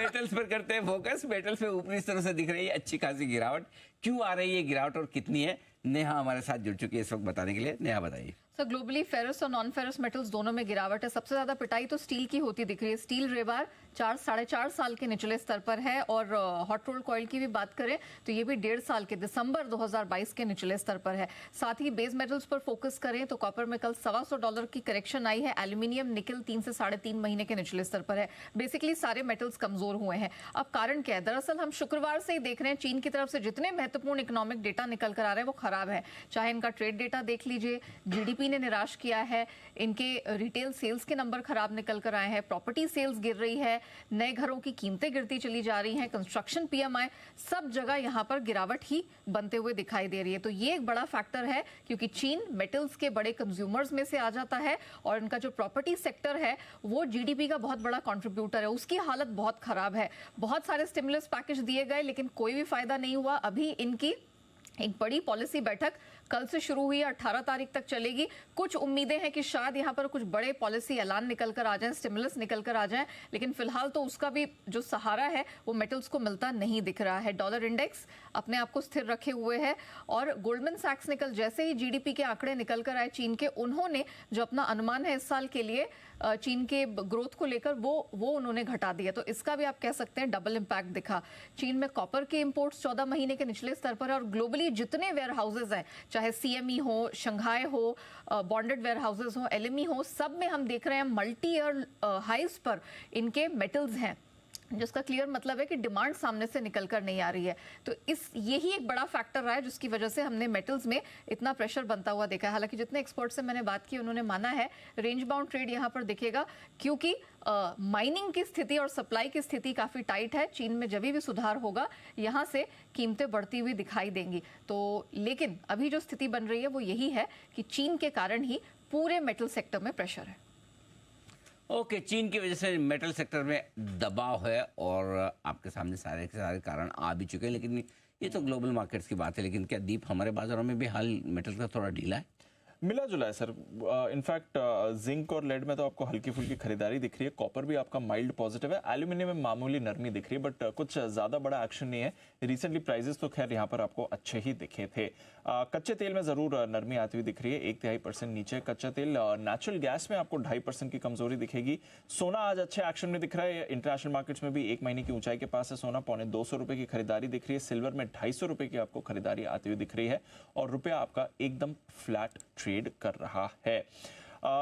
Metals पर करते हैं फोकस। मेटल्स पे ऊपरी इस तरह से दिख रही है अच्छी खासी गिरावट। क्यों आ रही है गिरावट और कितनी है? नेहा हमारे साथ जुड़ चुकी है इस वक्त बताने के लिए। नेहा बताइए। सर ग्लोबली फेरस और नॉन फेरस मेटल्स दोनों में गिरावट है। सबसे ज्यादा पिटाई तो स्टील की होती दिख रही है। स्टील रेबार 4-4.5 साल के निचले स्तर पर है और हॉट रोल्ड कॉइल की भी बात करें तो ये भी 1.5 साल के दिसंबर 2022 के निचले स्तर पर है। साथ ही बेस मेटल्स पर फोकस करें तो कॉपर में कल $125 की करेक्शन आई है। एल्यूमिनियम निकल 3 से 3.5 महीने के निचले स्तर पर है। बेसिकली सारे मेटल्स कमजोर हुए हैं। अब कारण क्या है? दरअसल हम शुक्रवार से ही देख रहे हैं चीन की तरफ से जितने महत्वपूर्ण इकोनॉमिक डेटा निकल कर आ रहे हैं वो खराब है। चाहे इनका ट्रेड डेटा देख लीजिए, जीडीपी ने निराश किया है, इनके रिटेल सेल्स के नंबर खराब निकल कर आए हैं, प्रॉपर्टी सेल्स गिर रही है, नए घरों की कीमतें गिरती चली जा रही हैं, कंस्ट्रक्शन पीएमआई सब जगह यहां पर गिरावट ही बनते हुए दिखाई दे रही है। तो ये एक बड़ा फैक्टर है क्योंकि चीन मेटल्स के बड़े कंज्यूमर्स में से आ जाता है और इनका जो प्रॉपर्टी सेक्टर है वो जीडीपी का बहुत बड़ा कंट्रीब्यूटर है। उसकी हालत बहुत खराब है। बहुत सारे स्टिमुलस पैकेज दिए गए लेकिन कोई भी फायदा नहीं हुआ। अभी इनकी एक बड़ी पॉलिसी बैठक कल से शुरू हुई है, 18 तारीख तक चलेगी। कुछ उम्मीदें हैं कि शायद यहां पर कुछ बड़े पॉलिसी ऐलान निकल कर आ जाएं, स्टिमुलस निकल कर आ जाएं, लेकिन फिलहाल तो उसका भी जो सहारा है वो मेटल्स को मिलता नहीं दिख रहा है। डॉलर इंडेक्स अपने आप को स्थिर रखे हुए है और गोल्डमैन सैक्स ने कल जैसे ही जीडीपी के आंकड़े निकल कर आए चीन के, उन्होंने जो अपना अनुमान है इस साल के लिए चीन के ग्रोथ को लेकर वो उन्होंने घटा दिया। तो इसका भी आप कह सकते हैं डबल इंपैक्ट दिखा। चीन में कॉपर के इंपोर्ट्स 14 महीने के निचले स्तर पर है और ग्लोबली जितने वेयर हाउसेज हैं, चाहे सीएमई हो, शंघाई हो, बॉन्डेड वेयर हाउसेज हो, एलएमई हो, सब में हम देख रहे हैं मल्टी ईयर हाइज पर इनके मेटल्स हैं, जिसका क्लियर मतलब है कि डिमांड सामने से निकल कर नहीं आ रही है। तो यही एक बड़ा फैक्टर रहा है जिसकी वजह से हमने मेटल्स में इतना प्रेशर बनता हुआ देखा है। हालांकि जितने एक्सपर्ट से मैंने बात की उन्होंने माना है रेंज बाउंड ट्रेड यहां पर दिखेगा क्योंकि माइनिंग की स्थिति और सप्लाई की स्थिति काफी टाइट है। चीन में जब भी सुधार होगा यहां से कीमतें बढ़ती हुई दिखाई देंगी। तो लेकिन अभी जो स्थिति बन रही है वो यही है कि चीन के कारण ही पूरे मेटल सेक्टर में प्रेशर है। ओके, चीन की वजह से मेटल सेक्टर में दबाव है और आपके सामने सारे के सारे कारण आ भी चुके हैं, लेकिन ये तो ग्लोबल मार्केट्स की बात है। लेकिन क्या दीप हमारे बाजारों में भी हाल मेटल का थोड़ा ढीला है? मिला जुला है सर। इनफैक्ट जिंक और लेड में तो आपको हल्की फुल्की खरीदारी दिख रही है। कॉपर भी आपका माइल्ड पॉजिटिव है। एल्यूमिनियम में मामूली नरमी दिख रही है बट कुछ ज्यादा बड़ा एक्शन नहीं है। रिसेंटली प्राइसेस तो खैर यहाँ पर आपको अच्छे ही दिखे थे। कच्चे तेल में जरूर नरमी आती हुई दिख रही है, 1/3% नीचे कच्चा तेल। नेचुरल गैस में आपको 2.5% की कमजोरी दिखेगी। सोना आज अच्छे एक्शन में दिख रहा है। इंटरनेशनल मार्केट्स में भी 1 महीने की ऊंचाई के पास है सोना। 250 रुपए की खरीदारी दिख रही है। सिल्वर में 250 रुपए की आपको खरीदारी आती हुई दिख रही है और रुपया आपका एकदम फ्लैट ट्रेड कर रहा है।